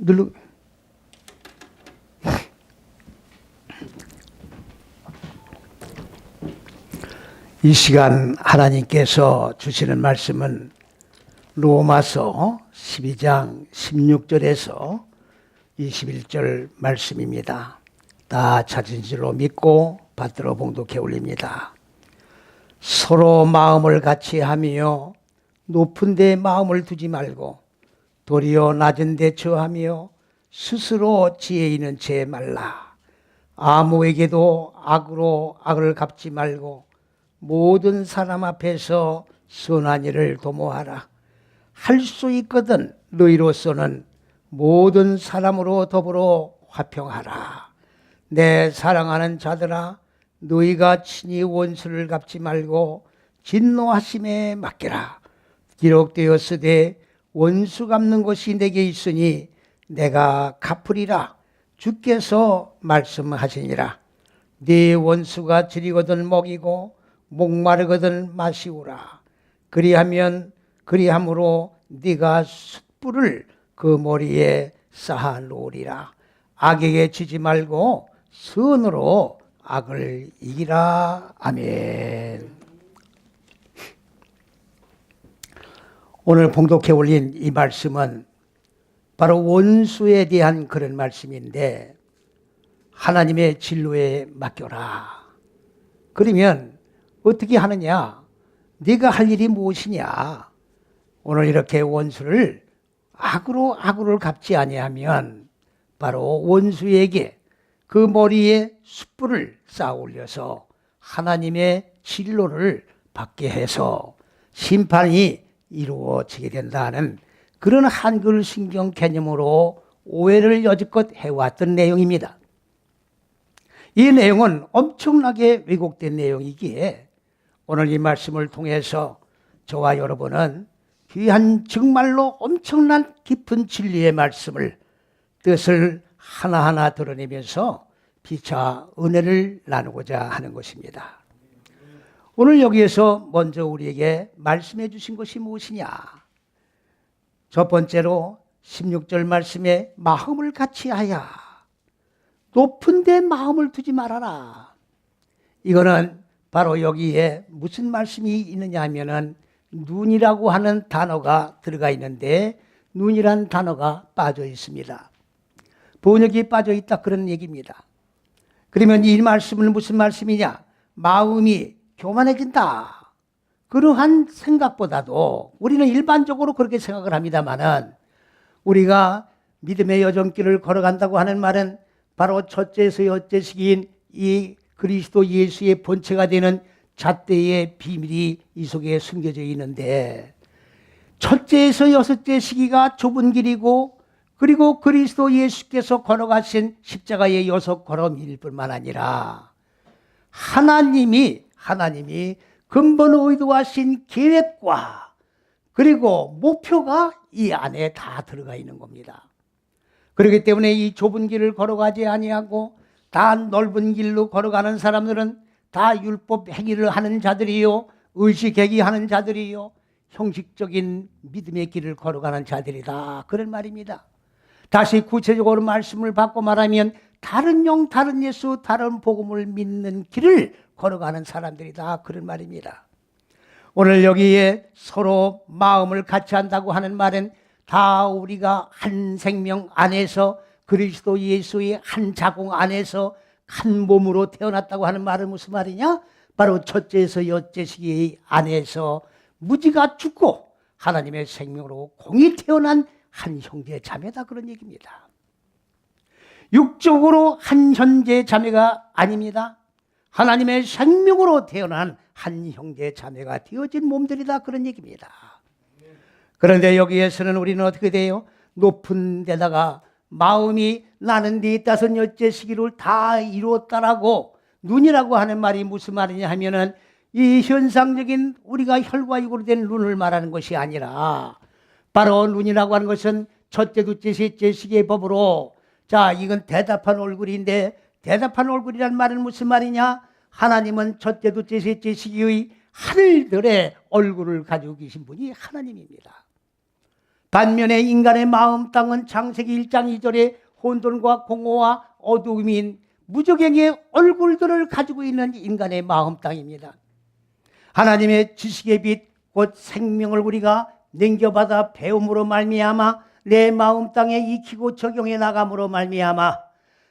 누르. 이 시간 하나님께서 주시는 말씀은 로마서 12장 16절에서 21절 말씀입니다. 다 찾은 줄로 믿고 받들어 봉독해 올립니다. 서로 마음을 같이 하며 높은 데 마음을 두지 말고 도리어 낮은 데 처하며 스스로 지혜 있는 채 말라. 아무에게도 악으로 악을 갚지 말고 모든 사람 앞에서 선한 일을 도모하라. 할 수 있거든 너희로서는 모든 사람으로 더불어 화평하라. 내 사랑하는 자들아, 너희가 친히 원수를 갚지 말고 진노하심에 맡기라. 기록되었으되 원수 갚는 것이 내게 있으니 내가 갚으리라. 주께서 말씀하시니라. 네 원수가 지리거든 먹이고 목마르거든 마시우라. 그리함으로 네가 숯불을 그 머리에 쌓아 놓으리라. 악에게 지지 말고 선으로 악을 이기라. 아멘. 오늘 봉독해 올린 이 말씀은 바로 원수에 대한 그런 말씀인데, 하나님의 진로에 맡겨라. 그러면 어떻게 하느냐? 네가 할 일이 무엇이냐? 오늘 이렇게 원수를 악으로 악을 갚지 아니하면 바로 원수에게 그 머리에 숯불을 쌓아 올려서 하나님의 진로를 받게 해서 심판이 이루어지게 된다는 그런 한글 신경 개념으로 오해를 여지껏 해왔던 내용입니다. 이 내용은 엄청나게 왜곡된 내용이기에 오늘 이 말씀을 통해서 저와 여러분은 귀한 정말로 엄청난 깊은 진리의 말씀을 뜻을 하나하나 드러내면서 피차 은혜를 나누고자 하는 것입니다. 오늘 여기에서 먼저 우리에게 말씀해 주신 것이 무엇이냐? 첫 번째로 16절 말씀에 마음을 같이하여 높은 데 마음을 두지 말아라. 이거는 바로 여기에 무슨 말씀이 있느냐 하면은 눈이라고 하는 단어가 들어가 있는데 눈이란 단어가 빠져 있습니다. 번역이 빠져 있다 그런 얘기입니다. 그러면 이 말씀은 무슨 말씀이냐? 마음이 교만해진다. 그러한 생각보다도 우리는 일반적으로 그렇게 생각을 합니다만은 우리가 믿음의 여정길을 걸어간다고 하는 말은 바로 첫째에서 여째식인 이 그리스도 예수의 본체가 되는 잣대의 비밀이 이 속에 숨겨져 있는데, 첫째에서 여섯째 시기가 좁은 길이고 그리고 그리스도 예수께서 걸어가신 십자가의 여섯 걸음일 뿐만 아니라 하나님이 근본 의도하신 계획과 그리고 목표가 이 안에 다 들어가 있는 겁니다. 그렇기 때문에 이 좁은 길을 걸어가지 아니하고 다 넓은 길로 걸어가는 사람들은 다 율법 행위를 하는 자들이요, 의식행위하는 자들이요, 형식적인 믿음의 길을 걸어가는 자들이다 그런 말입니다. 다시 구체적으로 말씀을 받고 말하면 다른 영, 다른 예수, 다른 복음을 믿는 길을 걸어가는 사람들이다 그런 말입니다. 오늘 여기에 서로 마음을 같이 한다고 하는 말은 다 우리가 한 생명 안에서 그리스도 예수의 한 자궁 안에서 한 몸으로 태어났다고 하는 말은 무슨 말이냐? 바로 첫째에서 여째시기 안에서 무지가 죽고 하나님의 생명으로 공이 태어난 한 형제 자매다 그런 얘기입니다. 육적으로 한 형제 자매가 아닙니다. 하나님의 생명으로 태어난 한 형제 자매가 되어진 몸들이다 그런 얘기입니다. 그런데 여기에서는 우리는 어떻게 돼요? 높은 데다가 마음이 나는 네 다섯 여째 시기를 다 이루었다라고 눈이라고 하는 말이 무슨 말이냐 하면은 이 현상적인 우리가 혈과 육으로 된 눈을 말하는 것이 아니라 바로 눈이라고 하는 것은 첫째, 둘째, 셋째 시기의 법으로, 자, 이건 대답한 얼굴인데 대답한 얼굴이란 말은 무슨 말이냐? 하나님은 첫째, 둘째, 셋째 시기의 하늘들의 얼굴을 가지고 계신 분이 하나님입니다. 반면에 인간의 마음 땅은 창세기 1장 2절에 혼돈과 공허와 어두움인 무적행의 얼굴들을 가지고 있는 인간의 마음 땅입니다. 하나님의 지식의 빛 곧 생명을 우리가 냉겨받아 배움으로 말미암아 내 마음 땅에 익히고 적용해 나감으로 말미암아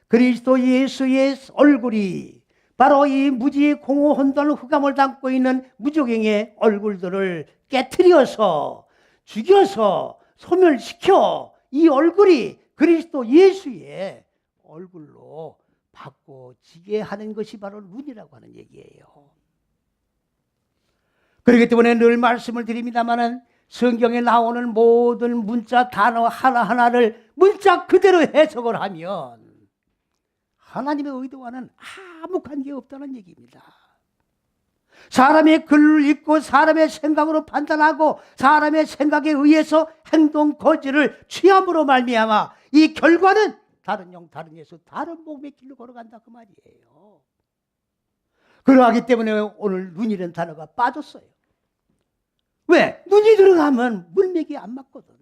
그리스도 예수의 얼굴이 바로 이 무지의 공허 혼돈 흑암을 담고 있는 무적행의 얼굴들을 깨트려서 죽여서 소멸시켜 이 얼굴이 그리스도 예수의 얼굴로 바꿔지게 하는 것이 바로 눈이라고 하는 얘기예요. 그렇기 때문에 늘 말씀을 드립니다마는 성경에 나오는 모든 문자 단어 하나하나를 문자 그대로 해석을 하면 하나님의 의도와는 아무 관계없다는 얘기입니다. 사람의 글을 읽고 사람의 생각으로 판단하고 사람의 생각에 의해서 행동 거지를 취함으로 말미암아 이 결과는 다른 영 다른 예수 다른 복음의 길로 걸어간다 그 말이에요. 그러하기 때문에 오늘 눈이라는 단어가 빠졌어요. 왜? 눈이 들어가면 문맥이 안 맞거든.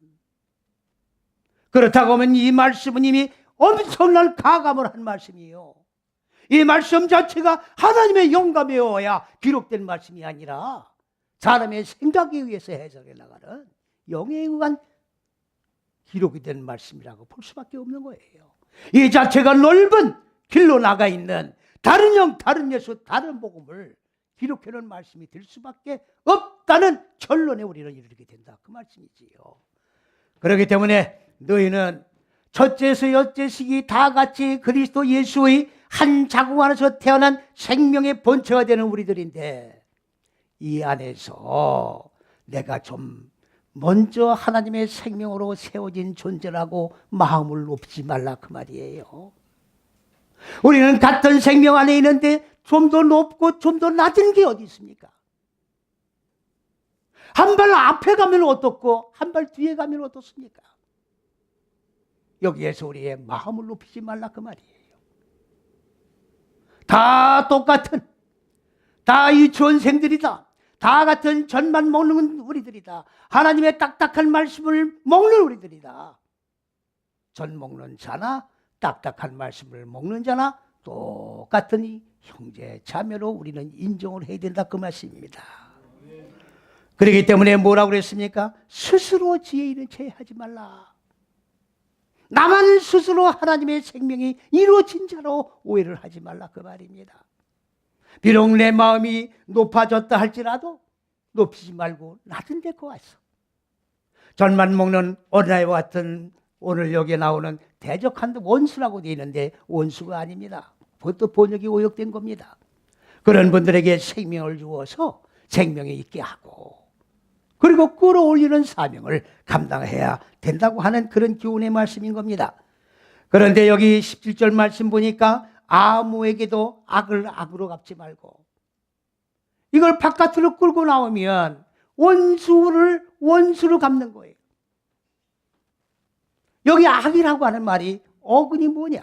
그렇다고 하면 이 말씀은 이미 엄청난 가감을 한 말씀이에요. 이 말씀 자체가 하나님의 영감이어야 기록된 말씀이 아니라 사람의 생각에 의해서 해석해 나가는 영에 의한 기록이 된 말씀이라고 볼 수밖에 없는 거예요. 이 자체가 넓은 길로 나가 있는 다른 영, 다른 예수, 다른 복음을 기록해놓은 말씀이 될 수밖에 없다는 결론에 우리는 이르게 된다 그 말씀이지요. 그렇기 때문에 너희는 첫째에서 여째식이 다 같이 그리스도 예수의 한 자궁 안에서 태어난 생명의 본체가 되는 우리들인데 이 안에서 내가 좀 먼저 하나님의 생명으로 세워진 존재라고 마음을 높이지 말라 그 말이에요. 우리는 같은 생명 안에 있는데 좀 더 높고 좀 더 낮은 게 어디 있습니까? 한 발 앞에 가면 어떻고 한 발 뒤에 가면 어떻습니까? 여기에서 우리의 마음을 높이지 말라 그 말이에요. 다 똑같은 다 유치원생들이다. 다 같은 전만 먹는 우리들이다. 하나님의 딱딱한 말씀을 먹는 우리들이다. 전 먹는 자나 딱딱한 말씀을 먹는 자나 똑같은 이 형제 자매로 우리는 인정을 해야 된다 그 말씀입니다. 그렇기 때문에 뭐라고 그랬습니까? 스스로 지혜 있는 채 하지 말라. 나만 스스로 하나님의 생명이 이루어진 자로 오해를 하지 말라 그 말입니다. 비록 내 마음이 높아졌다 할지라도 높이지 말고 낮은 데 거왔어. 전만 먹는 어린아이와 같은 오늘 여기에 나오는 대적한 원수라고 되어 있는데 원수가 아닙니다. 그것도 번역이 오역된 겁니다. 그런 분들에게 생명을 주어서 생명이 있게 하고 그리고 끌어올리는 사명을 감당해야 된다고 하는 그런 교훈의 말씀인 겁니다. 그런데 여기 17절 말씀 보니까 아무에게도 악을 악으로 갚지 말고 이걸 바깥으로 끌고 나오면 원수를 갚는 거예요. 여기 악이라고 하는 말이 어근이 뭐냐?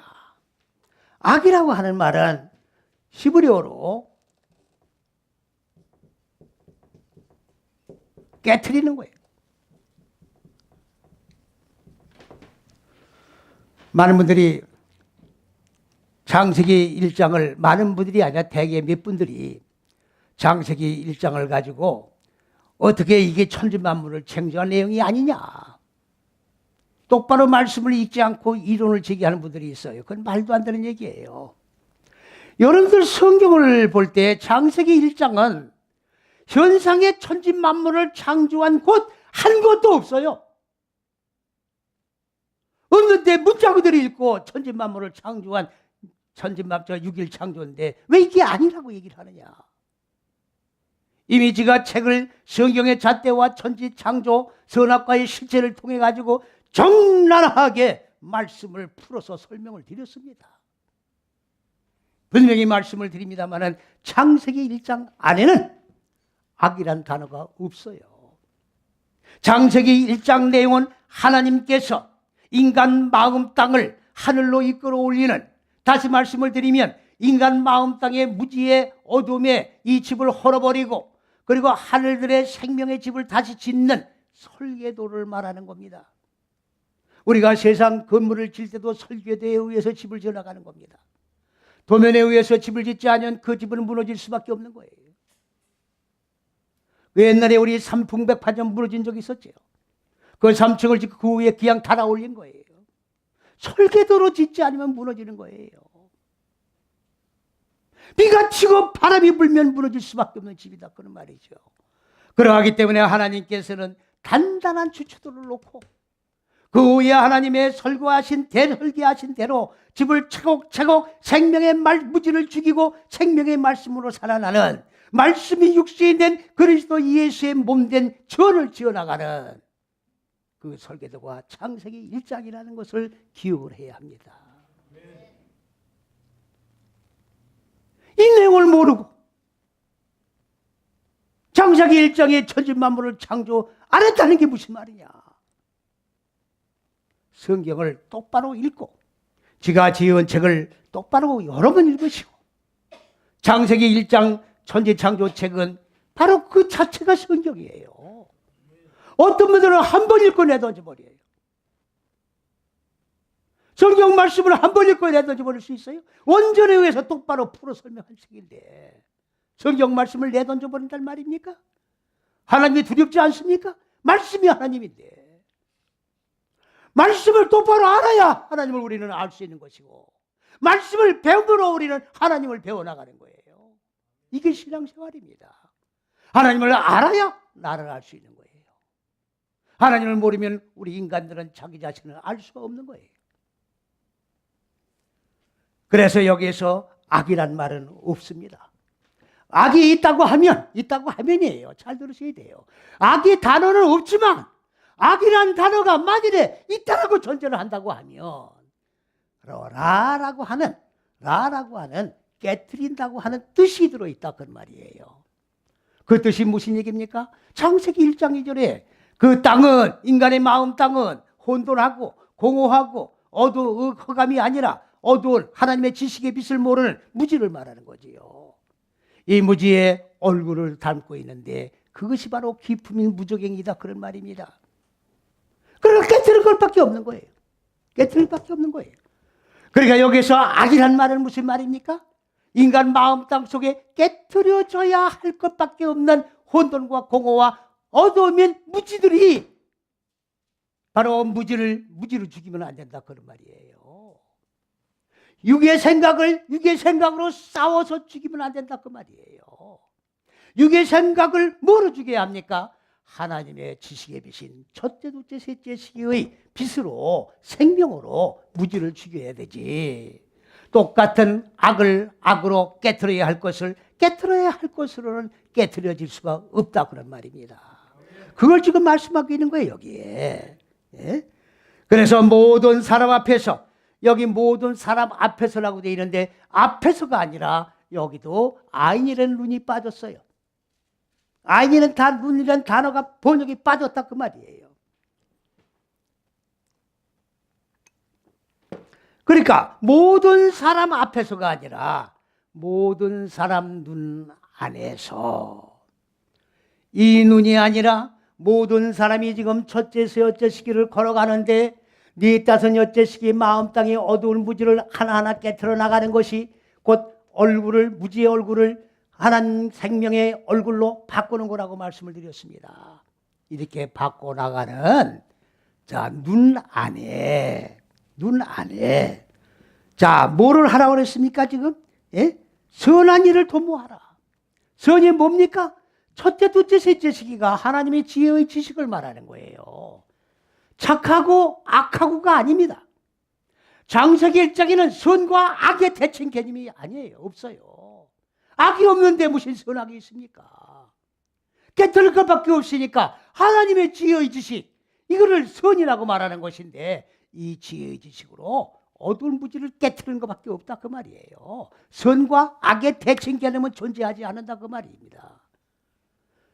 악이라고 하는 말은 히브리어로 깨트리는 거예요. 많은 분들이 창세기 1장을 많은 분들이 아니라 대개 몇 분들이 창세기 1장을 가지고 어떻게 이게 천지만물을 창조한 내용이 아니냐. 똑바로 말씀을 읽지 않고 이론을 제기하는 분들이 있어요. 그건 말도 안 되는 얘기예요. 여러분들 성경을 볼 때 창세기 1장은 현상의 천지만물을 창조한 곳 한 곳도 없어요. 없는데 문자 그대로 읽고 천지만물을 창조한 천지만물자 6일 창조인데 왜 이게 아니라고 얘기를 하느냐. 이미 지가 책을 성경의 잣대와 천지 창조 선악과의 실체를 통해 가지고 적나라하게 말씀을 풀어서 설명을 드렸습니다. 분명히 말씀을 드립니다마는 창세기 1장 안에는 악이란 단어가 없어요. 창세기 1장 내용은 하나님께서 인간 마음 땅을 하늘로 이끌어 올리는, 다시 말씀을 드리면 인간 마음 땅의 무지의 어둠에 이 집을 헐어버리고 그리고 하늘들의 생명의 집을 다시 짓는 설계도를 말하는 겁니다. 우리가 세상 건물을 질 때도 설계도에 의해서 집을 지어나가는 겁니다. 도면에 의해서 집을 짓지 않으면 그 집은 무너질 수밖에 없는 거예요. 옛날에 우리 삼풍백화점 무너진 적이 있었죠. 그 3층을 짓고 그 위에 그냥 달아 올린 거예요. 설계도로 짓지 않으면 무너지는 거예요. 비가 치고 바람이 불면 무너질 수밖에 없는 집이다, 그런 말이죠. 그러하기 때문에 하나님께서는 단단한 주춧돌을 놓고 그 위에 하나님의 설계하신 대로 집을 차곡차곡 생명의 무지를 죽이고 생명의 말씀으로 살아나는, 말씀이 육신이 된 그리스도 예수의 몸된 전을 지어나가는 그 설계도가 창세기 1장이라는 것을 기억을 해야 합니다. 이 내용을 모르고 창세기 1장의 천지만물을 창조 안 했다는 게 무슨 말이냐. 성경을 똑바로 읽고 지가 지은 책을 똑바로 여러 번 읽으시고, 창세기 1장 천지창조책은 바로 그 자체가 성경이에요. 어떤 분들은 한 번 읽고 내던져버려요. 성경 말씀을 한 번 읽고 내던져버릴 수 있어요? 원전에 의해서 똑바로 풀어 설명한 책인데 성경 말씀을 내던져버린단 말입니까? 하나님이 두렵지 않습니까? 말씀이 하나님인데 말씀을 똑바로 알아야 하나님을 우리는 알 수 있는 것이고, 말씀을 배움으로 우리는 하나님을 배워나가는 거예요. 이게 신앙생활입니다. 하나님을 알아야 나를 알 수 있는 거예요. 하나님을 모르면 우리 인간들은 자기 자신을 알 수가 없는 거예요. 그래서 여기에서 악이란 말은 없습니다. 악이 있다고 하면이에요. 잘 들으셔야 돼요. 악의 단어는 없지만 악이란 단어가 만일에 있다라고 전제를 한다고 하면 라라고 하는 깨트린다고 하는 뜻이 들어있다, 그 말이에요. 그 뜻이 무슨 얘기입니까? 창세기 1장 2절에 그 땅은, 인간의 마음 땅은 혼돈하고 공허하고 어두운 흑암이 아니라 어두운 하나님의 지식의 빛을 모르는 무지를 말하는 거지요. 이 무지의 얼굴을 닮고 있는데 그것이 바로 기품인 무저갱이다, 그런 말입니다. 그러니까 깨트릴 것밖에 없는 거예요. 깨트릴 밖에 없는 거예요. 그러니까 여기서 악이란 말은 무슨 말입니까? 인간 마음 땅 속에 깨트려져야 할 것밖에 없는 혼돈과 공허와 어두움인 무지들이 바로 무지를 죽이면 안 된다, 그런 말이에요. 육의 생각으로 싸워서 죽이면 안 된다, 그 말이에요. 육의 생각을 뭐로 죽여야 합니까? 하나님의 지식의 빛인 첫째, 둘째, 셋째 시기의 빛으로, 생명으로 무지를 죽여야 되지. 똑같은 악으로 깨트려야 할 것으로는 깨트려질 수가 없다, 그런 말입니다. 그걸 지금 말씀하고 있는 거예요, 여기에. 예? 그래서 모든 사람 앞에서, 여기 모든 사람 앞에서라고 되어 있는데 앞에서가 아니라 여기도 아인이라는 눈이 빠졌어요. 눈이라는 단어가 번역이 빠졌다, 그 말이에요. 그러니까 모든 사람 앞에서가 아니라 모든 사람 눈 안에서, 이 눈이 아니라 모든 사람이 지금 첫째, 셋째 시기를 걸어가는데 네 다섯 여째 시기 마음 땅의 어두운 무지를 하나하나 깨트려 나가는 것이 곧 무지의 얼굴을 하나님 생명의 얼굴로 바꾸는 거라고 말씀을 드렸습니다. 이렇게 바꿔나가는, 자, 눈 안에 자, 뭐를 하라고 그랬습니까 지금? 예? 선한 일을 도모하라. 선이 뭡니까? 첫째, 둘째, 셋째 시기가 하나님의 지혜의 지식을 말하는 거예요. 착하고 악하고가 아닙니다. 창세기 1장에는 선과 악의 대칭 개념이 아니에요. 없어요. 악이 없는데 무슨 선악이 있습니까? 깨트릴 것밖에 없으니까 하나님의 지혜의 지식, 이거를 선이라고 말하는 것인데 이 지혜의 지식으로 어두운 무지를 깨트리는 것밖에 없다, 그 말이에요. 선과 악의 대칭 개념은 존재하지 않는다, 그 말입니다.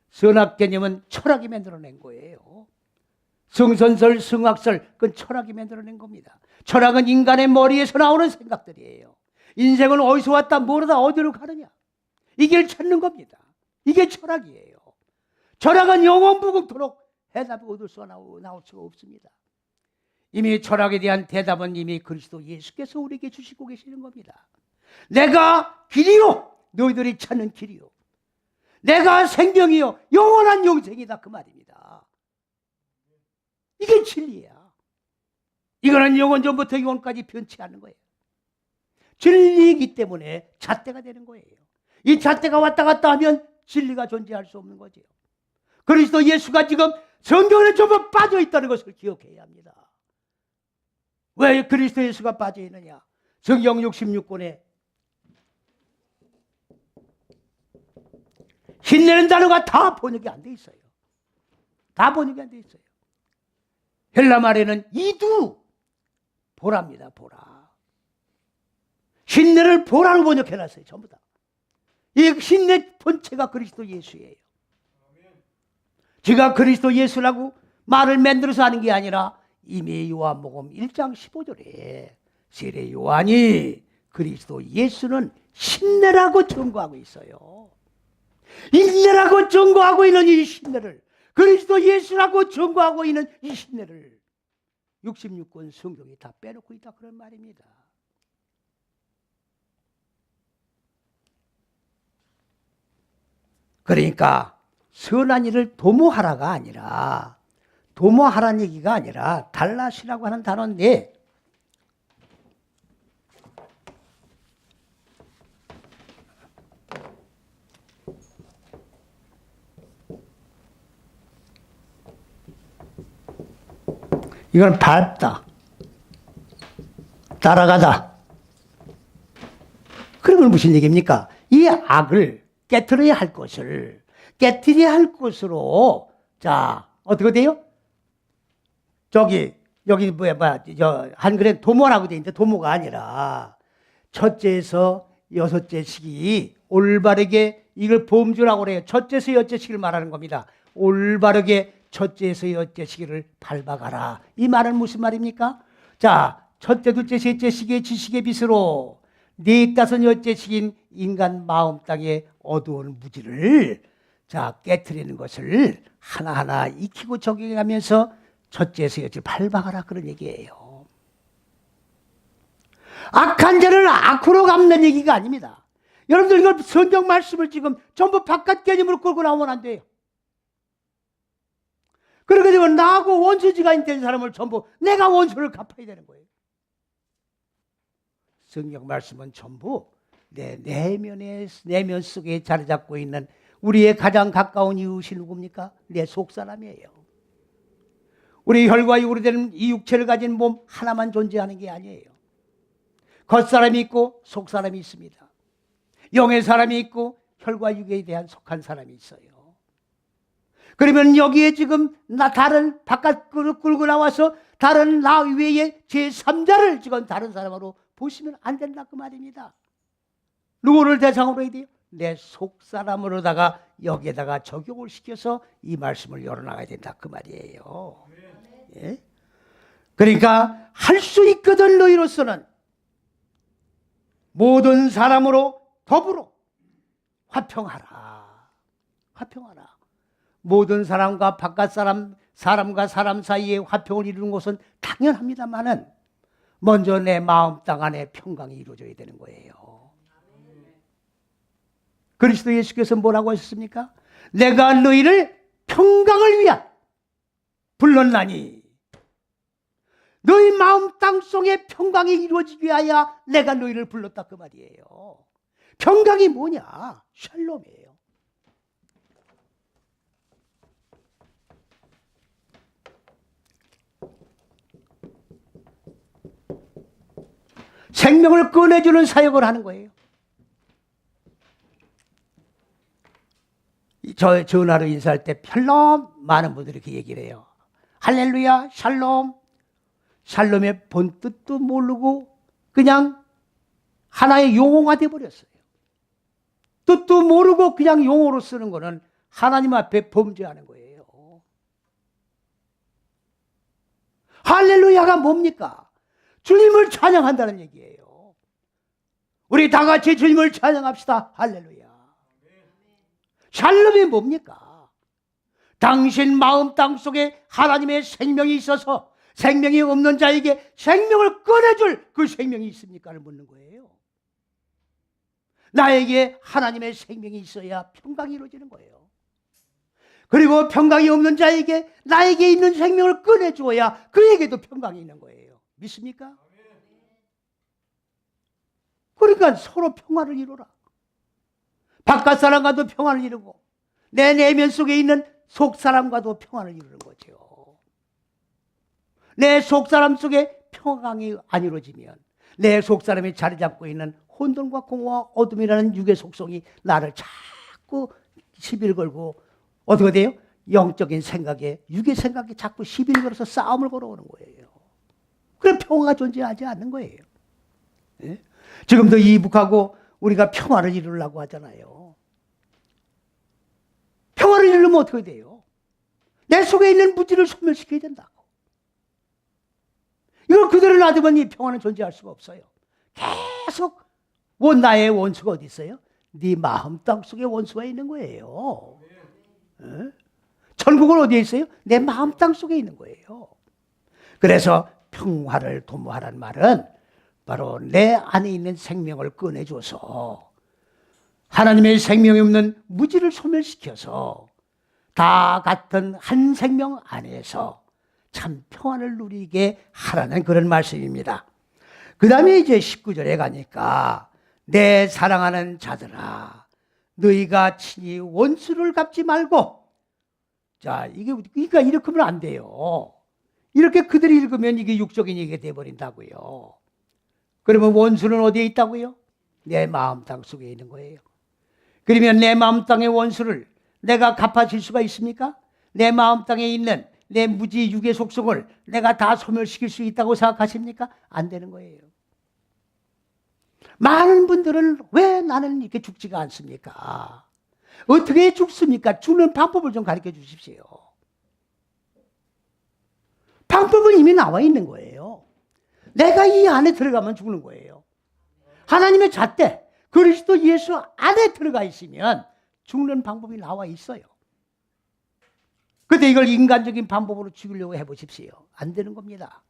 선악 개념은 철학이 만들어낸 거예요. 성선설, 성악설, 그건 철학이 만들어낸 겁니다. 철학은 인간의 머리에서 나오는 생각들이에요. 인생은 어디서 왔다 뭐로다 어디로 가느냐, 이 길을 찾는 겁니다. 이게 철학이에요. 철학은 영원무궁토록 해답이 얻을 나올 수가 없습니다. 이미 철학에 대한 대답은 이미 그리스도 예수께서 우리에게 주시고 계시는 겁니다. 내가 길이요 너희들이 찾는 길이요 내가 생명이요 영원한 영생이다 그 말입니다. 이게 진리야. 이거는 영원 전부터 영원까지 변치 않는 거예요. 진리이기 때문에 잣대가 되는 거예요. 이 잣대가 왔다 갔다 하면 진리가 존재할 수 없는 거죠. 그리스도 예수가 지금 성경에 전부 빠져 있다는 것을 기억해야 합니다. 왜 그리스도 예수가 빠져 있느냐? 성경 66권에 힘내는 단어가 다 번역이 안 돼 있어요. 다 번역이 안 돼 있어요. 헬라 말에는 이두 보라입니다. 보라. 힘내를 보라로 번역해놨어요. 전부 다. 이 힘내 본체가 그리스도 예수예요. 제가 그리스도 예수라고 말을 만들어서 하는 게 아니라 이미 요한복음 1장 15절에 세례 요한이 그리스도 예수는 신내라고 증거하고 있어요. 인내라고 증거하고 있는 이 신내를, 그리스도 예수라고 증거하고 있는 이 신내를 66권 성경이 다 빼놓고 있다 그런 말입니다. 그러니까 선한 일을 도모하라가 아니라, 도모하라는 얘기가 아니라 달라시라고 하는 단어인데, 이건 밟다, 따라가다. 그러면 무슨 얘기입니까? 이 악을 깨트려야 할 것을 깨트려야 할 것으로, 자, 어떻게 돼요? 여기 한글에 도모라고 돼 있는데 도모가 아니라 첫째에서 여섯째식이 올바르게 이걸 범주라고 그래요. 첫째에서 여섯째식을 말하는 겁니다. 올바르게 첫째에서 여섯째시기를 밟아가라. 이 말은 무슨 말입니까? 자, 첫째, 둘째, 셋째 시기의 지식의 빛으로 네 다섯 여섯째식인 인간 마음 땅의 어두운 무지를 자 깨트리는 것을 하나하나 익히고 적용하면서 첫째에서 여섯째 밟아가라 그런 얘기예요. 악한 자를 악으로 갚는 얘기가 아닙니다. 여러분들 이걸 성경 말씀을 지금 전부 바깥 개념으로 끌고 나오면 안 돼요. 그렇게 되면 나하고 원수지간이 된 사람을 전부 내가 원수를 갚아야 되는 거예요. 성경 말씀은 전부 내 내면 속에 자리 잡고 있는 우리의 가장 가까운 이웃이 누굽니까? 내 속사람이에요. 우리 혈과 육으로 되는 이 육체를 가진 몸 하나만 존재하는 게 아니에요. 겉사람이 있고 속사람이 있습니다. 영의 사람이 있고 혈과 육에 대한 속한 사람이 있어요. 그러면 여기에 지금 다른 바깥으로 끌고 나와서 다른 나 외에 제3자를 지금 다른 사람으로 보시면 안 된다 그 말입니다. 누구를 대상으로 해야 돼요? 내 속사람으로다가 여기에다가 적용을 시켜서 이 말씀을 열어나가야 된다 그 말이에요. 예? 그러니까 할 수 있거든 너희로서는 모든 사람으로 더불어 화평하라. 화평하라. 모든 사람과 바깥 사람과 사람 사이에 화평을 이루는 것은 당연합니다만은 먼저 내 마음 땅 안에 평강이 이루어져야 되는 거예요. 그리스도 예수께서 뭐라고 하셨습니까? 내가 너희를 평강을 위한 불렀나니 너희 마음 땅 속에 평강이 이루어지기 위하여 내가 너희를 불렀다 그 말이에요. 평강이 뭐냐? 샬롬이에요. 생명을 꺼내주는 사역을 하는 거예요. 저 전화로 인사할 때 샬롬 많은 분들이 이렇게 얘기를 해요. 할렐루야 샬롬. 샬롬의 본뜻도 모르고 그냥 하나의 용어가 되어버렸어요. 뜻도 모르고 그냥 용어로 쓰는 거는 하나님 앞에 범죄하는 거예요. 할렐루야가 뭡니까? 주님을 찬양한다는 얘기예요. 우리 다 같이 주님을 찬양합시다. 할렐루야. 샬롬이 뭡니까? 당신 마음 땅속에 하나님의 생명이 있어서 생명이 없는 자에게 생명을 꺼내줄 그 생명이 있습니까를 묻는 거예요. 나에게 하나님의 생명이 있어야 평강이 이루어지는 거예요. 그리고 평강이 없는 자에게 나에게 있는 생명을 꺼내주어야 그에게도 평강이 있는 거예요. 믿습니까? 그러니까 서로 평화를 이루라. 바깥 사람과도 평화를 이루고 내 내면 속에 있는 속 사람과도 평화를 이루는 거죠. 내 속 사람 속에 평강이 안 이루어지면 내 속 사람이 자리 잡고 있는 혼돈과 공허와 어둠이라는 육의 속성이 나를 자꾸 시비를 걸고 어떻게 돼요? 영적인 생각에 육의 생각에 자꾸 시비를 걸어서 싸움을 걸어오는 거예요. 그래 평화가 존재하지 않는 거예요. 예? 지금도 이북하고 우리가 평화를 이루려고 하잖아요. 평화를 이루려면 어떻게 돼요? 내 속에 있는 무지를 소멸시켜야 된다고. 이걸 그대로 놔두면 이 평화는 존재할 수가 없어요. 계속 나의 원수가 어디 있어요? 네 마음 땅속에 원수가 있는 거예요. 네? 천국은 어디에 있어요? 내 마음 땅속에 있는 거예요. 그래서 평화를 도모하라는 말은 바로 내 안에 있는 생명을 꺼내줘서 하나님의 생명이 없는 무지를 소멸시켜서 다 같은 한 생명 안에서 참 평안을 누리게 하라는 그런 말씀입니다. 그 다음에 이제 19절에 가니까 내 사랑하는 자들아 너희가 친히 원수를 갚지 말고, 자 이게 그러니까 이렇게 하면 안 돼요. 이렇게 그들이 읽으면 이게 육적인 얘기가 돼버린다고요. 그러면 원수는 어디에 있다고요? 내 마음 땅 속에 있는 거예요. 그러면 내 마음 땅의 원수를 내가 갚아줄 수가 있습니까? 내 마음 땅에 있는 내 무지 육의 속성을 내가 다 소멸시킬 수 있다고 생각하십니까? 안 되는 거예요. 많은 분들은 왜 나는 이렇게 죽지가 않습니까? 어떻게 죽습니까? 죽는 방법을 좀 가르쳐 주십시오. 방법은 이미 나와 있는 거예요. 내가 이 안에 들어가면 죽는 거예요. 하나님의 잣대 그리스도 예수 안에 들어가 있으면 죽는 방법이 나와 있어요. 근데 이걸 인간적인 방법으로 죽이려고 해보십시오. 안 되는 겁니다.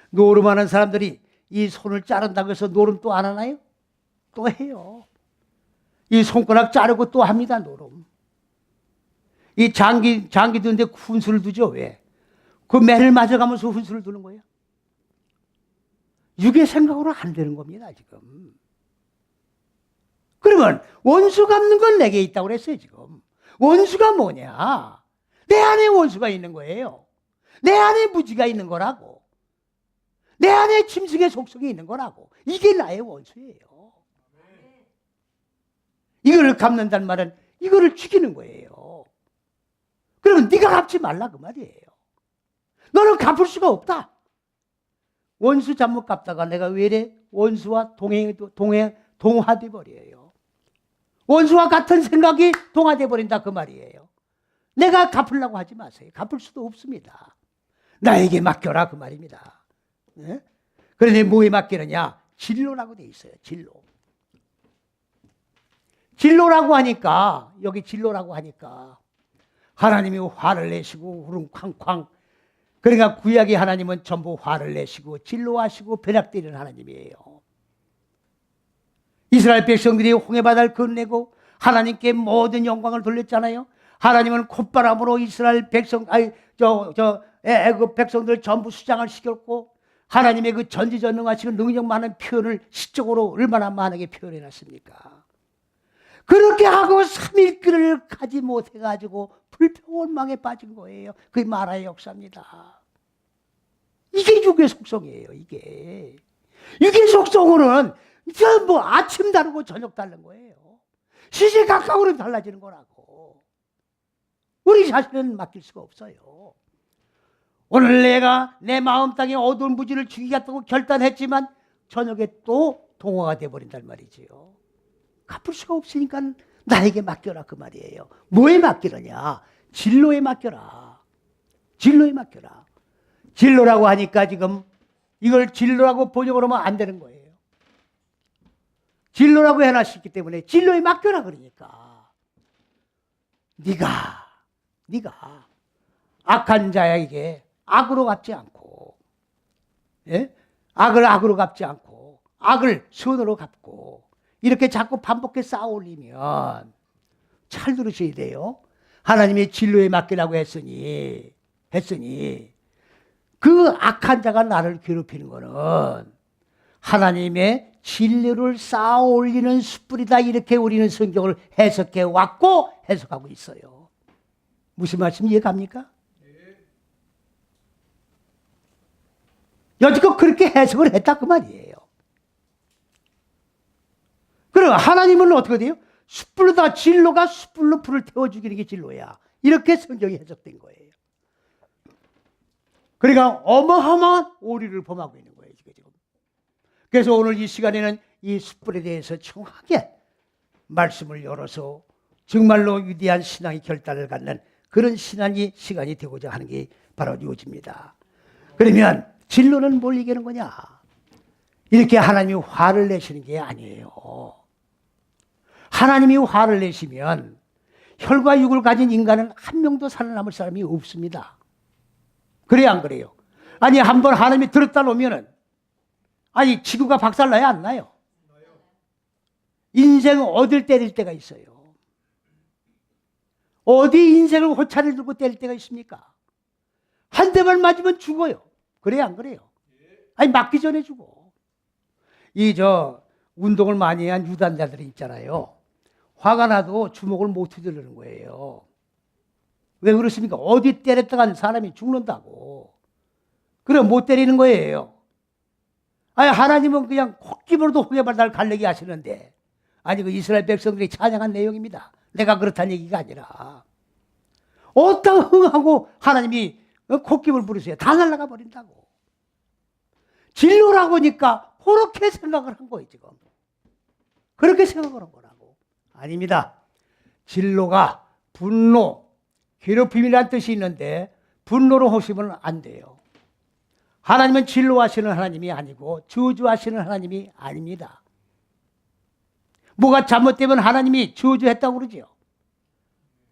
노름하는 사람들이 이 손을 자른다고 해서 노름 또 안 하나요? 또 해요. 이 손가락 자르고 또 합니다. 노름. 이 장기 두는데 훈수를 두죠. 왜? 그 매를 맞아가면서 훈수를 두는 거예요. 육의 생각으로 안 되는 겁니다. 지금. 그러면 원수 갚는 건 내게 있다고 그랬어요. 지금. 원수가 뭐냐? 내 안에 원수가 있는 거예요. 내 안에 무지가 있는 거라고. 내 안에 짐승의 속성이 있는 거라고. 이게 나의 원수예요. 이거를 갚는다는 말은 이거를 죽이는 거예요. 그러면 네가 갚지 말라 그 말이에요. 너는 갚을 수가 없다. 원수 잘못 갚다가 내가 왜 이래? 원수와 동화돼 버려요. 원수와 같은 생각이 동화돼 버린다 그 말이에요. 내가 갚으려고 하지 마세요. 갚을 수도 없습니다. 나에게 맡겨라 그 말입니다. 네? 그런데 뭐에 맡기느냐? 진로라고 돼 있어요. 진로. 진로라고 하니까 여기 진로라고 하니까 하나님이 화를 내시고 후름 쾅쾅. 그러니까 구약의 하나님은 전부 화를 내시고 진로하시고 벼락때리는 하나님이에요. 이스라엘 백성들이 홍해바다를 건네고 하나님께 모든 영광을 돌렸잖아요. 하나님은 콧바람으로 이스라엘 애굽 백성들 전부 수장을 시켰고 하나님의 그 전지전능하시고 능력 많은 표현을 시적으로 얼마나 많게 표현해 놨습니까? 그렇게 하고 3일길을 가지 못해가지고 불평원망에 빠진 거예요. 그게 마라의 역사입니다. 이게 육의 속성이에요. 이게 육의 속성으로는 뭐 아침 다르고 저녁 다른 거예요. 시시각각으로 달라지는 거라고. 우리 자신은 맡길 수가 없어요. 오늘 내가 내 마음 땅에 어두운 무지를 죽이겠다고 결단했지만 저녁에 또 동화가 돼버린단 말이지요. 갚을 수가 없으니까 나에게 맡겨라 그 말이에요. 뭐에 맡기느냐? 진로에 맡겨라. 진로에 맡겨라. 진로라고 하니까 지금 이걸 진로라고 번역을 하면 안 되는 거예요. 진로라고 해놨기 때문에 진로에 맡겨라 그러니까 네가 네가 악한 자에게 악으로 갚지 않고, 예? 악을 악으로 갚지 않고 악을 선으로 갚고 이렇게 자꾸 반복해 쌓아올리면 잘 들으셔야 돼요. 하나님의 진로에 맡기라고 했으니 그 악한 자가 나를 괴롭히는 거는 하나님의 진리를 쌓아 올리는 숯불이다. 이렇게 우리는 성경을 해석해 왔고 해석하고 있어요. 무슨 말씀 이해갑니까? 여지껏 그렇게 해석을 했다 그 말이에요. 그럼 하나님은 어떻게 돼요? 숯불로다. 진로가 숯불로 불을 태워 죽이는 게 진로야. 이렇게 성경이 해석된 거예요. 그러니까 어마어마한 오류를 범하고 있는 거예요, 지금. 그래서 오늘 이 시간에는 이 숯불에 대해서 정확하게 말씀을 열어서 정말로 위대한 신앙의 결단을 갖는 그런 신앙이 시간이 되고자 하는 게 바로 요지입니다. 그러면 진로는 뭘 얘기하는 거냐? 이렇게 하나님이 화를 내시는 게 아니에요. 하나님이 화를 내시면 혈과 육을 가진 인간은 한 명도 살아남을 사람이 없습니다. 그래요, 안 그래요? 아니, 한번 하나님이 들었다 놓으면은, 아니, 지구가 박살나요, 안 나요? 인생은 어딜 때릴 때가 있어요. 어디 인생을 호차를 들고 때릴 때가 있습니까? 한 대만 맞으면 죽어요. 그래요, 안 그래요? 아니, 맞기 전에 죽어. 운동을 많이 한 유단자들이 있잖아요. 화가 나도 주먹을 못 휘두르는 거예요. 왜 그렇습니까? 어디 때렸다간 사람이 죽는다고. 그래, 못 때리는 거예요. 아니, 하나님은 그냥 콧기으로도 호개발달 갈래게 하시는데, 아니, 그 이스라엘 백성들이 찬양한 내용입니다. 내가 그렇다는 얘기가 아니라. 어따 흥하고 하나님이 콧기을 부르세요. 다 날아가 버린다고. 진로라고 하니까 그렇게 생각을 한 거예요, 지금. 그렇게 생각을 한 거라고. 아닙니다. 진로가 분노, 괴롭힘이라는 뜻이 있는데 분노로 하시면 안 돼요. 하나님은 진로하시는 하나님이 아니고 저주하시는 하나님이 아닙니다. 뭐가 잘못되면 하나님이 저주했다고 그러죠.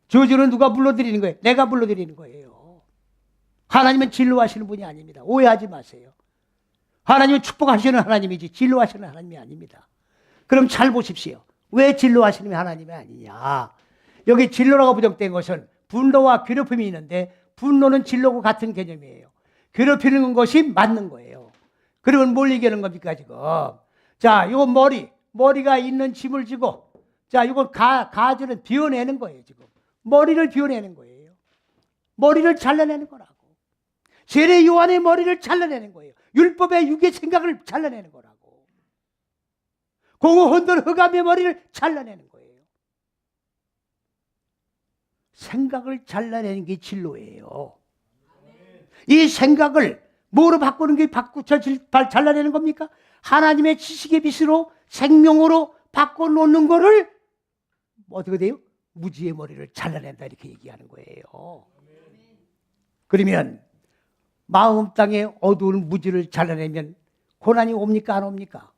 저주는 누가 불러드리는 거예요? 내가 불러드리는 거예요. 하나님은 진로하시는 분이 아닙니다. 오해하지 마세요. 하나님은 축복하시는 하나님이지 진로하시는 하나님이 아닙니다. 그럼 잘 보십시오. 왜 진로하시는 하나님이 아니냐? 여기 진로라고 부정된 것은 분노와 괴롭힘이 있는데 분노는 진로고 같은 개념이에요. 괴롭히는 것이 맞는 거예요. 그러면 뭘 얘기하는 겁니까 지금? 자, 이거 머리가 있는 짐을 지고, 자, 이걸 가지는 비워내는 거예요 지금. 머리를 비워내는 거예요. 머리를 잘라내는 거라고. 세례 요한의 머리를 잘라내는 거예요. 율법의 육의 생각을 잘라내는 거라고. 공허 혼돈 흑암의 머리를 잘라내는 거예요. 생각을 잘라내는 게 진로예요. 이 생각을 뭐로 바꾸는 게 잘라내는 겁니까? 하나님의 지식의 빛으로 생명으로 바꿔놓는 거를 어떻게 돼요? 무지의 머리를 잘라낸다 이렇게 얘기하는 거예요. 그러면 마음 땅에 어두운 무지를 잘라내면 고난이 옵니까 안 옵니까?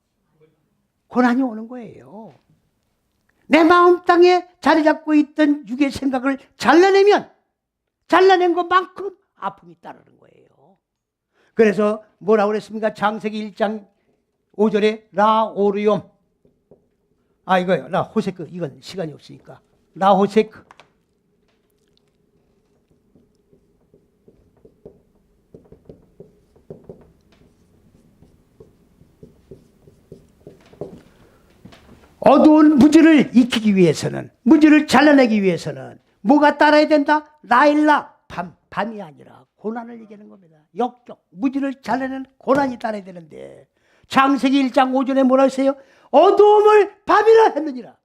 고난이 오는 거예요. 내 마음 땅에 자리 잡고 있던 육의 생각을 잘라내면 잘라낸 것만큼 아픔이 따르는 거예요. 그래서 뭐라고 그랬습니까? 창세기 1장 5절에 라오르욤. 이거요. 라호세크. 이건 시간이 없으니까. 라호세크. 어두운 무지를 익히기 위해서는, 무지를 잘라내기 위해서는 뭐가 따라야 된다? 라일라. 밤이 아니라 고난을 얘기하는 겁니다. 역경, 무지를 잘라내는 고난이 따라야 되는데 창세기 1장 5절에 뭐라 했어요? 어두움을 밤이라 했느니라.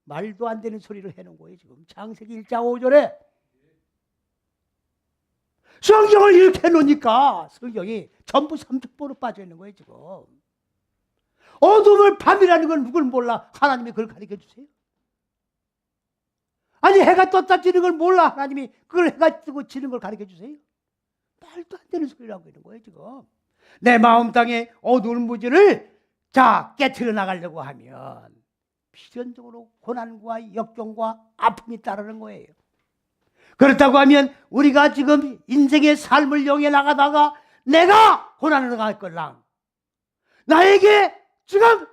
말도 안 되는 소리를 해놓은 거예요 지금. 창세기 1장 5절에 성경을 이렇게 해놓으니까 성경이 전부 삼척보로 빠져 있는 거예요 지금. 어둠을 밤이라는 건 누굴 몰라? 하나님이 그걸 가르쳐 주세요. 아니, 해가 떴다 지는 걸 몰라? 하나님이 그걸 해가 뜨고 지는 걸 가르쳐 주세요. 말도 안 되는 소리를 하고 있는 거예요 지금. 내 마음 땅에 어두운 무지를 깨트려 나가려고 하면 필연적으로 고난과 역경과 아픔이 따르는 거예요. 그렇다고 하면 우리가 지금 인생의 삶을 영해 나가다가 내가 고난을 당할 걸랑, 나에게 지금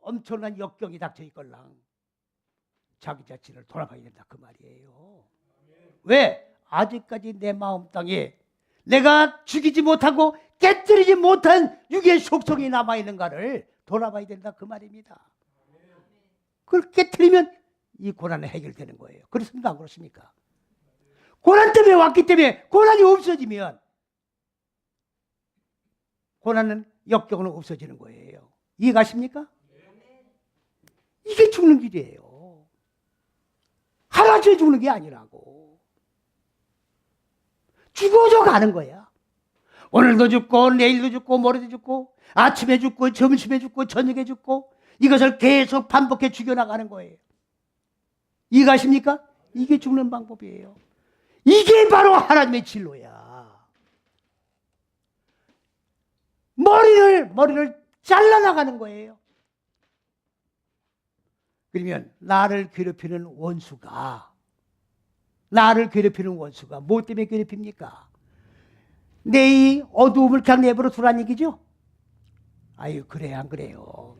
엄청난 역경이 닥쳐 있걸랑 자기 자신을 돌아봐야 된다 그 말이에요. 왜? 아직까지 내 마음 땅에 내가 죽이지 못하고 깨뜨리지 못한 육의 속성이 남아있는가를 돌아봐야 된다 그 말입니다. 그걸 깨뜨리면 이 고난은 해결되는 거예요. 그렇습니까? 안 그렇습니까? 고난 때문에 왔기 때문에 고난이 없어지면 고난은 역경은 없어지는 거예요. 이해가십니까? 이게 죽는 길이에요. 하나씩 죽는 게 아니라고. 죽어져 가는 거야. 오늘도 죽고 내일도 죽고 모레도 죽고 아침에 죽고 점심에 죽고 저녁에 죽고 이것을 계속 반복해 죽여나가는 거예요. 이해가십니까? 이게 죽는 방법이에요. 이게 바로 하나님의 진로야. 머리를 잘라나가는 거예요. 그러면 나를 괴롭히는 원수가 뭐 때문에 괴롭힙니까? 내 이 어두움을 그냥 내버려 두라는 얘기죠? 아유, 그래요, 안 그래요?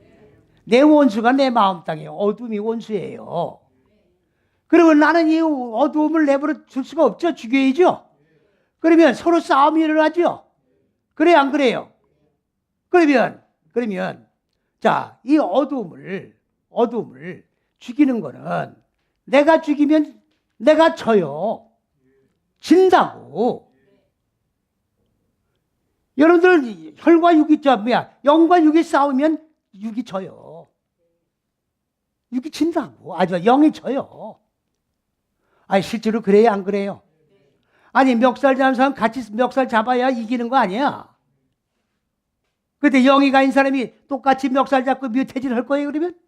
내 원수가 내 마음 땅에 어둠이 원수예요. 그러면 나는 이 어두움을 내버려 둘 수가 없죠. 죽여야죠. 그러면 서로 싸움이 일어나죠. 그래요, 안 그래요? 그러면 자, 이 어두움을 죽이는 거는 내가 죽이면 내가 져요. 진다고. 여러분들 혈과 육이 영과 육이 싸우면 육이 져요. 육이 진다고. 아주 영이 져요. 아니 실제로 그래요, 안 그래요? 아니 멱살 잡는 사람 같이 멱살 잡아야 이기는 거 아니야? 근데 영이 가인 사람이 똑같이 멱살 잡고 묘태질 할 거예요, 그러면?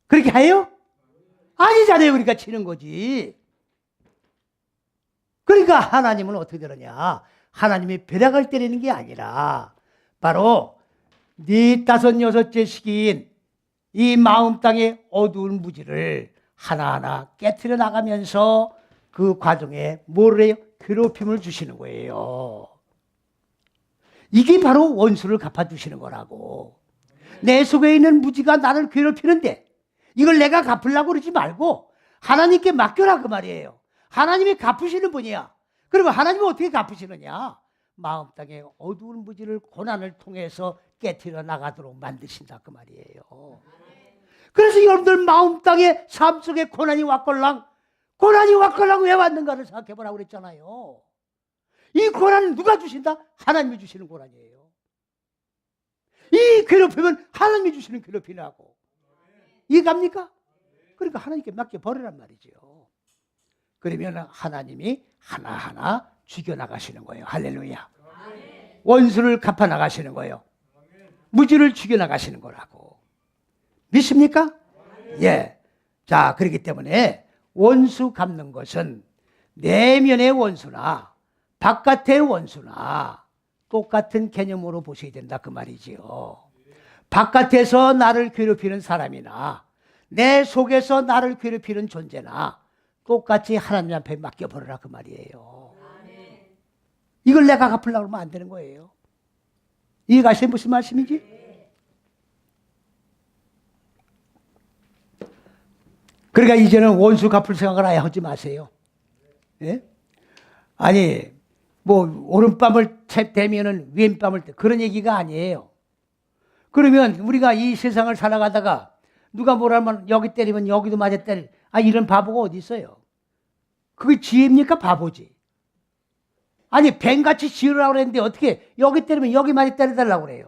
그렇게 해요? 아니잖아요. 그러니까 치는 거지. 그러니까 하나님은 어떻게 되느냐? 하나님이 벼락을 때리는 게 아니라 바로 네 5, 6째 시기인 이 마음 땅의 어두운 무지를 하나하나 깨트려 나가면서 그 과정에 뭐를 해요? 괴롭힘을 주시는 거예요. 이게 바로 원수를 갚아주시는 거라고. 내 속에 있는 무지가 나를 괴롭히는데 이걸 내가 갚으려고 그러지 말고 하나님께 맡겨라 그 말이에요. 하나님이 갚으시는 분이야. 그러면 하나님은 어떻게 갚으시느냐? 마음 땅에 어두운 무지를 고난을 통해서 깨트려 나가도록 만드신다 그 말이에요. 그래서 여러분들 마음 땅에 삶 속에 고난이 왔걸랑 왜 왔는가를 생각해 보라고 그랬잖아요. 이 고난은 누가 주신다? 하나님이 주시는 고난이에요. 이 괴롭힘은 하나님이 주시는 괴롭힘이라고. 이해갑니까? 그러니까 하나님께 맡겨버리란 말이죠. 그러면 하나님이 하나하나 죽여나가시는 거예요. 할렐루야. 원수를 갚아나가시는 거예요. 무지를 죽여나가시는 거라고. 믿습니까? 예. 자, 그렇기 때문에 원수 갚는 것은 내면의 원수나 바깥의 원수나 똑같은 개념으로 보셔야 된다 그 말이지요. 바깥에서 나를 괴롭히는 사람이나 내 속에서 나를 괴롭히는 존재나 똑같이 하나님 앞에 맡겨버려라 그 말이에요. 이걸 내가 갚으려고 하면 안 되는 거예요. 이해가시는 무슨 말씀이지? 그러니까 이제는 원수 갚을 생각을 아예 하지 마세요. 예? 아니 뭐 오른밤을 대면은 왼밤을 그런 얘기가 아니에요. 그러면 우리가 이 세상을 살아가다가 누가 뭐라면 여기 때리면 여기도 맞아 때리. 이런 바보가 어디 있어요? 그게 지혜입니까? 바보지. 아니 뱀같이 지으라고 그랬는데 어떻게 여기 때리면 여기 맞아 때려달라고 그래요?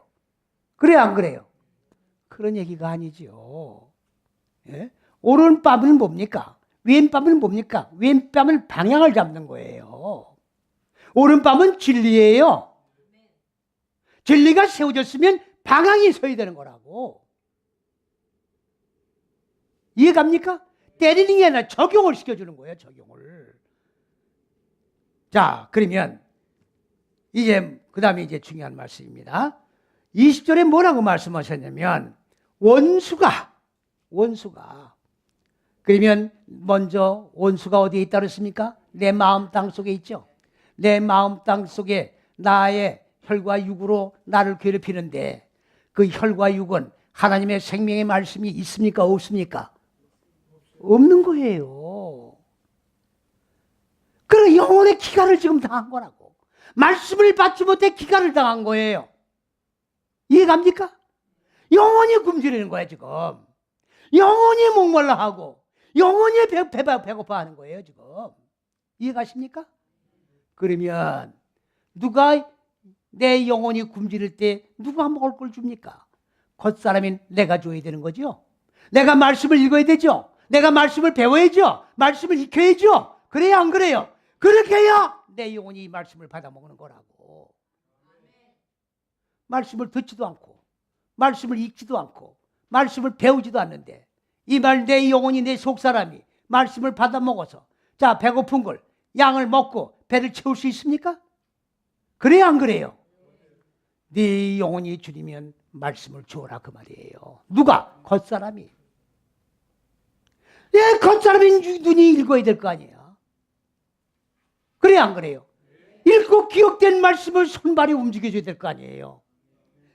그래요, 안 그래요? 그런 얘기가 아니죠. 예? 오른밤은 뭡니까? 왼밤은 뭡니까? 왼밤은 방향을 잡는 거예요. 오른밤은 진리예요. 진리가 세워졌으면 방향이 서야 되는 거라고. 이해갑니까? 때리는 게 아니라 적용을 시켜주는 거예요. 적용을. 자, 그러면 이제 그 다음에 이제 중요한 말씀입니다. 20절에 뭐라고 말씀하셨냐면 원수가 그러면 먼저 원수가 어디에 있다 그랬습니까? 내 마음 땅 속에 있죠. 내 마음 땅 속에 나의 혈과 육으로 나를 괴롭히는데 그 혈과 육은 하나님의 생명의 말씀이 있습니까? 없습니까? 없는 거예요. 그래 영혼의 기갈을 지금 당한 거라고. 말씀을 받지 못해 기갈을 당한 거예요. 이해갑니까? 영혼이 굶주리는 거야 지금. 영혼이 목말라 하고 영혼이 배고파하는 거예요 지금. 이해가십니까? 그러면 누가 내 영혼이 굶주릴 때 누가 먹을 걸 줍니까? 겉사람인 내가 줘야 되는 거죠. 내가 말씀을 읽어야 되죠. 내가 말씀을 배워야죠. 말씀을 익혀야죠. 그래야 안 그래요? 그렇게 해야 내 영혼이 이 말씀을 받아먹는 거라고. 말씀을 듣지도 않고 말씀을 읽지도 않고 말씀을 배우지도 않는데 이 말 내 영혼이 내 속사람이 말씀을 받아먹어서 자 배고픈 걸 양을 먹고 배를 채울 수 있습니까? 그래야 안 그래요? 네 영혼이 줄이면 말씀을 주어라 그 말이에요. 누가? 겉사람이. 네 겉사람이 눈이 읽어야 될 거 아니에요. 그래야 안 그래요? 읽고 기억된 말씀을 손발이 움직여줘야 될 거 아니에요.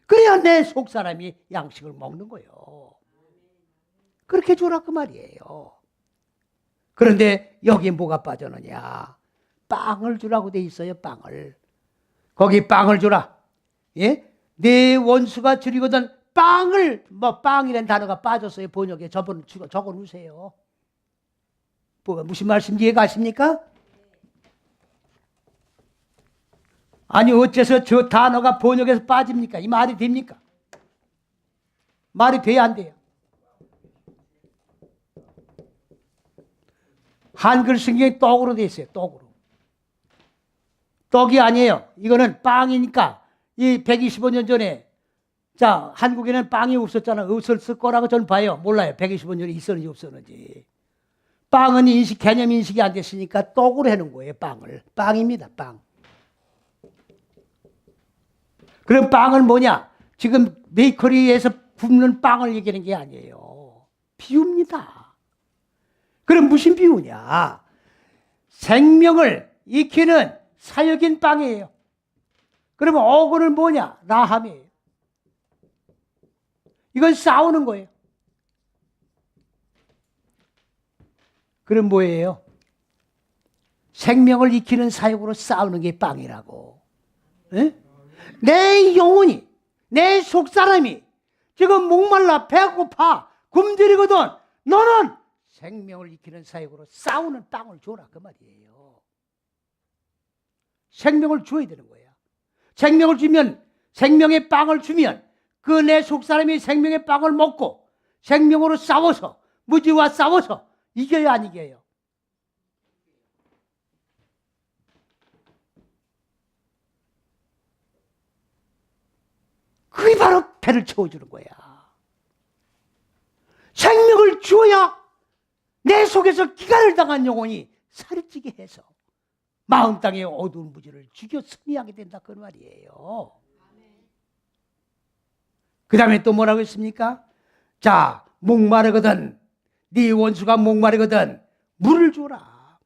그래야 내 속사람이 양식을 먹는 거예요. 그렇게 주라 그 말이에요. 그런데 여기에 뭐가 빠져느냐? 빵을 주라고 돼 있어요. 빵을. 거기 빵을 주라. 예? 내 원수가 줄이거든 빵을 빵이라는 단어가 빠졌어요. 번역에 적어 놓으세요. 무슨 말씀인지 이해가십니까? 아니 어째서 저 단어가 번역에서 빠집니까? 이 말이 됩니까? 말이 돼야 안 돼요? 한글 성경이 떡으로 돼 있어요. 떡으로. 떡이 아니에요. 이거는 빵이니까 이 125년 전에 자 한국에는 빵이 없었잖아요. 없었을 거라고 저는 봐요. 몰라요. 125년 전에 있었는지 없었는지. 빵은 개념 인식이 안 됐으니까 떡으로 해놓은 거예요. 빵을. 빵입니다. 빵. 그럼 빵은 뭐냐? 지금 베이커리에서 굽는 빵을 얘기하는 게 아니에요. 비유입니다. 그럼 무슨 비유냐? 생명을 익히는 사역인 빵이에요. 그러면 어근은 뭐냐? 라함이에요. 이건 싸우는 거예요. 그럼 뭐예요? 생명을 익히는 사역으로 싸우는 게 빵이라고. 에? 내 영혼이, 내 속사람이 지금 목말라 배고파 굶주리거든. 너는 생명을 익히는 사역으로 싸우는 빵을 줘라 그 말이에요. 생명을 줘야 되는 거야. 생명을 주면 생명의 빵을 주면 그 내 속사람이 생명의 빵을 먹고 생명으로 싸워서 무지와 싸워서 이겨야 안 이겨요? 그게 바로 배를 채워주는 거야. 생명을 주어야 내 속에서 기갈을 당한 영혼이 살이 찌게 해서 마음 땅의 어두운 무지를 죽여 승리하게 된다 그 말이에요. 그 다음에 또 뭐라고 했습니까? 자 목마르거든 네 원수가 목마르거든 물을 주라.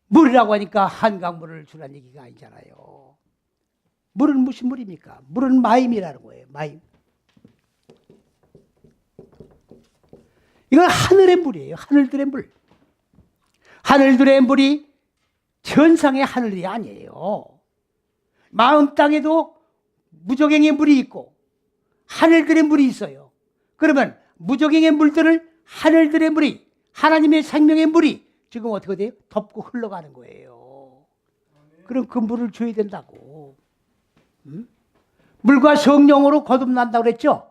물이라고 하니까 한강물을 주라는 얘기가 아니잖아요. 물은 무슨 물입니까? 물은 마임이라는 거예요. 마임. 이건 하늘의 물이에요. 하늘들의 물. 하늘들의 물이 천상의 하늘이 아니에요. 마음 땅에도 무적행의 물이 있고 하늘들의 물이 있어요. 그러면 무적행의 물들을 하늘들의 물이 하나님의 생명의 물이 지금 어떻게 돼요? 덮고 흘러가는 거예요. 그럼 그 물을 줘야 된다고. 물과 성령으로 거듭난다고 그랬죠?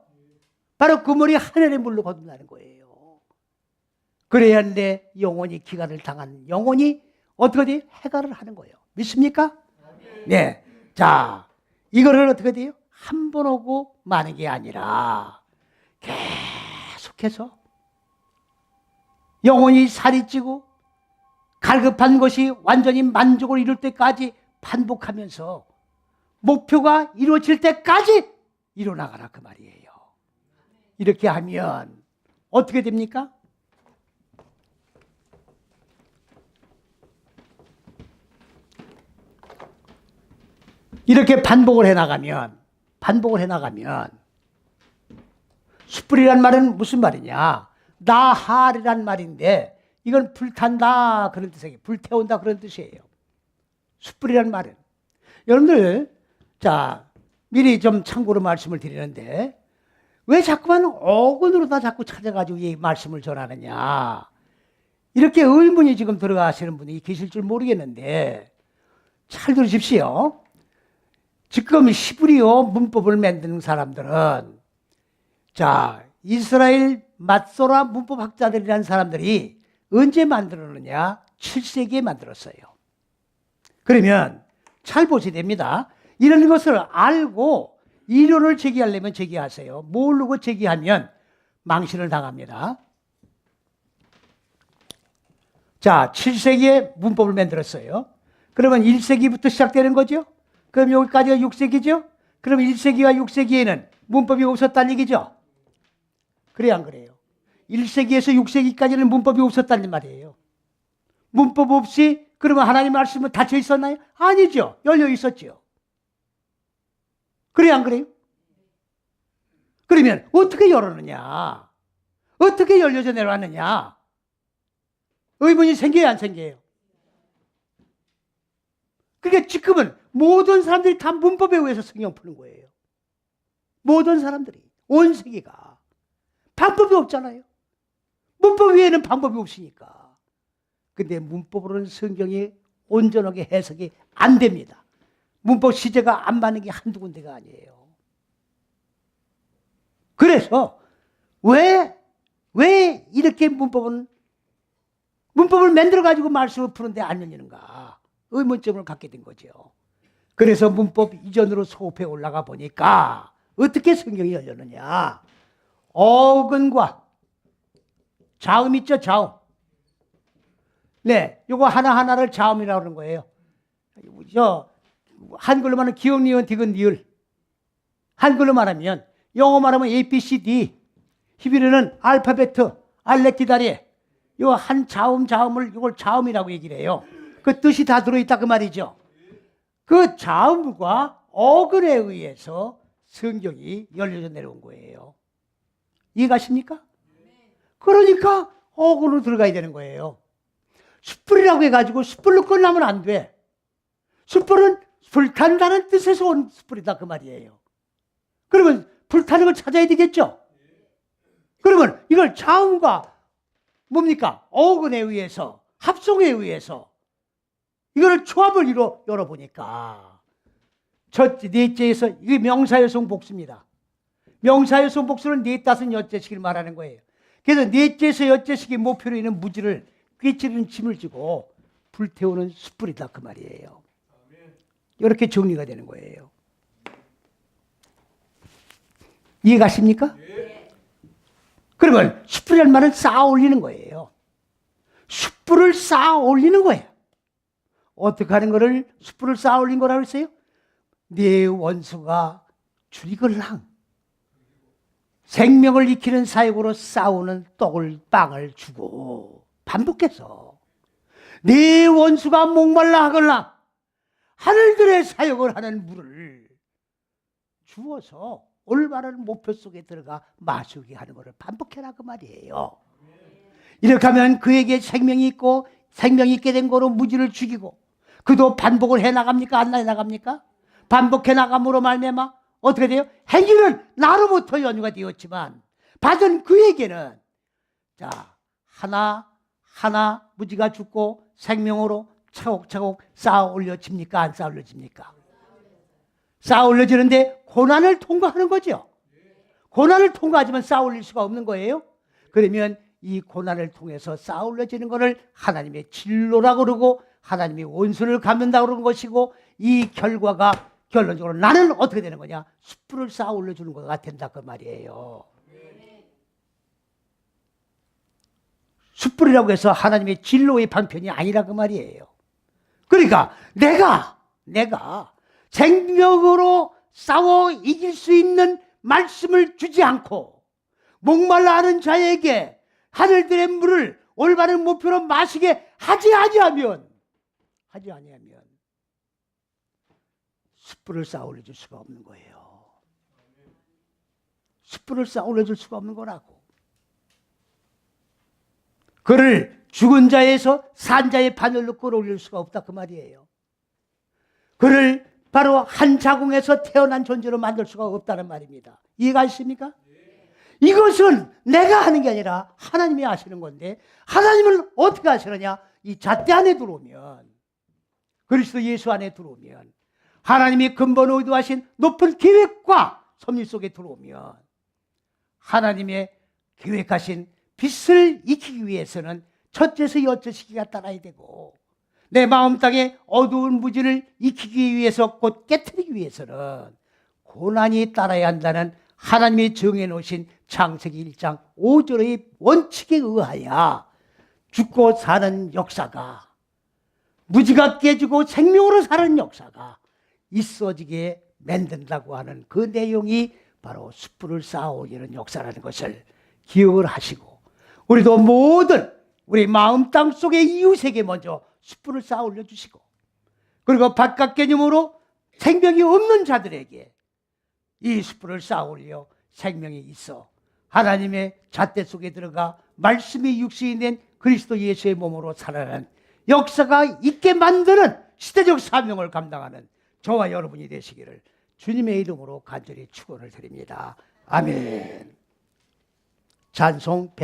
바로 그 물이 하늘의 물로 거듭나는 거예요. 그래야 내 영혼이 기갈을 당한 영혼이 어떻게 돼요? 해갈을 하는 거예요. 믿습니까? 네. 자, 이거를 어떻게 돼요? 한 번 오고 마는 게 아니라 계속해서 영혼이 살이 찌고 갈급한 것이 완전히 만족을 이룰 때까지 반복하면서 목표가 이루어질 때까지 이뤄나가라 그 말이에요. 이렇게 하면 어떻게 됩니까? 이렇게 반복을 해나가면 숯불이란 말은 무슨 말이냐? 나할이란 말인데 이건 불탄다 그런 뜻이에요. 불태운다 그런 뜻이에요. 숯불이란 말은. 여러분들, 자, 미리 좀 참고로 말씀을 드리는데 왜 자꾸만 어근으로다 자꾸 찾아가지고 이 말씀을 전하느냐? 이렇게 의문이 지금 들어가시는 분이 계실 줄 모르겠는데 잘 들으십시오. 지금 히브리어 문법을 만드는 사람들은, 자, 이스라엘 맛소라 문법 학자들이라는 사람들이 언제 만들었느냐? 7세기에 만들었어요. 그러면 잘 보셔야 됩니다. 이런 것을 알고 이론을 제기하려면 제기하세요. 모르고 제기하면 망신을 당합니다. 자, 7세기에 문법을 만들었어요. 그러면 1세기부터 시작되는 거죠? 그럼 여기까지가 6세기죠? 그럼 1세기와 6세기에는 문법이 없었다는 얘기죠? 그래요, 안 그래요? 1세기에서 6세기까지는 문법이 없었다는 말이에요. 문법 없이 그러면 하나님 말씀은 닫혀 있었나요? 아니죠. 열려 있었죠. 그래요, 안 그래요? 그러면 어떻게 열었느냐? 어떻게 열려져 내려왔느냐? 의문이 생겨요, 안 생겨요? 그러니까 지금은 모든 사람들이 다 문법에 의해서 성경 푸는 거예요. 모든 사람들이, 온 세계가. 방법이 없잖아요. 문법 외에는 방법이 없으니까. 근데 문법으로는 성경이 온전하게 해석이 안 됩니다. 문법 시제가 안 맞는 게 한두 군데가 아니에요. 그래서 왜 이렇게 문법을 만들어가지고 말씀을 푸는데 안 열리는가? 의문점을 갖게 된 거죠. 그래서 문법 이전으로 소업해 올라가 보니까 어떻게 성경이 열렸느냐? 어근과 자음 있죠, 자음. 네, 요거 하나하나를 자음이라고 하는 거예요. 한글로 말하면 기역, 니은, 디귿, 니을. 한글로 말하면, 영어 말하면 A, B, C, D. 히브리어는 알파벳, 알렉기다리. 요 한 자음을 이걸 자음이라고 얘기를 해요. 그 뜻이 다 들어있다 그 말이죠. 그 자음과 어근에 의해서 성경이 열려져 내려온 거예요. 이해가십니까? 그러니까 어근으로 들어가야 되는 거예요. 숯불이라고 해가지고 숯불로 끝나면 안 돼. 숯불은 불탄다는 뜻에서 온 숯불이다 그 말이에요. 그러면 불타는 걸 찾아야 되겠죠? 그러면 이걸 자음과 뭡니까? 어근에 의해서, 합성에 의해서 이거를 조합을 열어보니까 첫 넷째에서 이게 명사여성 복수입니다. 명사여성 복수는 넷, 다섯, 여째식을 말하는 거예요. 그래서 넷째에서 여째식의 목표로 있는 무지를 꿰찌르는 짐을 지고 불태우는 숯불이다 그 말이에요. 이렇게 정리가 되는 거예요. 이해가십니까? 그러면 숯불이라는 말은 쌓아 올리는 거예요. 숯불을 쌓아 올리는 거예요. 어떻게 하는 거를 숯불을 쌓아 올린 거라고 했어요? 네 원수가 죽이걸랑 생명을 익히는 사역으로 싸우는 빵을 주고 반복해서 네 원수가 목말라 하걸랑 하늘들의 사역을 하는 물을 주어서 올바른 목표 속에 들어가 마시게 하는 것을 반복해라 그 말이에요. 이렇게 하면 그에게 생명이 있고 생명이 있게 된 거로 무지를 죽이고 그도 반복을 해나갑니까? 안 해나갑니까? 반복해 나감으로 말미암아 어떻게 돼요? 행위는 나로부터 연유가 되었지만 받은 그에게는 자 하나 무지가 죽고 생명으로 차곡차곡 쌓아 올려집니까? 안 쌓아 올려집니까? 쌓아 올려지는데 고난을 통과하는 거죠. 고난을 통과하지만 쌓아 올릴 수가 없는 거예요. 그러면 이 고난을 통해서 쌓아 올려지는 것을 하나님의 진로라고 그러고 하나님이 원수를 갚는다고 그러는 것이고 이 결과가 결론적으로 나는 어떻게 되는 거냐? 숯불을 쌓아 올려주는 거가 된다 그 말이에요. 숯불이라고 해서 하나님의 진로의 방편이 아니라 그 말이에요. 그러니까 내가 생명으로 싸워 이길 수 있는 말씀을 주지 않고 목말라 하는 자에게 하늘들의 물을 올바른 목표로 마시게 하지 아니하면 숯불을 쌓아 올려줄 수가 없는 거예요. 숯불을 쌓아 올려줄 수가 없는 거라고. 그를 죽은 자에서 산 자의 반열로 끌어올릴 수가 없다 그 말이에요. 그를 바로 한 자궁에서 태어난 존재로 만들 수가 없다는 말입니다. 이해가십니까? 이것은 내가 하는 게 아니라 하나님이 하시는 건데, 하나님은 어떻게 하시느냐? 이 잣대 안에 들어오면, 그리스도 예수 안에 들어오면, 하나님이 근본 의도하신 높은 계획과 섭리 속에 들어오면, 하나님의 계획하신 빛을 익히기 위해서는 첫째서 여째 시기가 따라야 되고, 내 마음 땅에 어두운 무지를 익히기 위해서, 곧 깨트리기 위해서는 고난이 따라야 한다는 하나님이 정해놓으신 창세기 1장 5절의 원칙에 의하여 죽고 사는 역사가, 무지가 깨지고 생명으로 사는 역사가 있어지게 만든다고 하는 그 내용이 바로 숯불을 쌓아 올리는 역사라는 것을 기억을 하시고, 우리도 모든 우리 마음 땅 속의 이웃에게 먼저 숯불을 쌓아 올려주시고, 그리고 바깥 개념으로 생명이 없는 자들에게 이 숯불을 쌓아 올려 생명이 있어 하나님의 잣대 속에 들어가 말씀이 육신이 된 그리스도 예수의 몸으로 살아가는 역사가 있게 만드는 시대적 사명을 감당하는 저와 여러분이 되시기를 주님의 이름으로 간절히 축원을 드립니다. 아멘. 찬송 100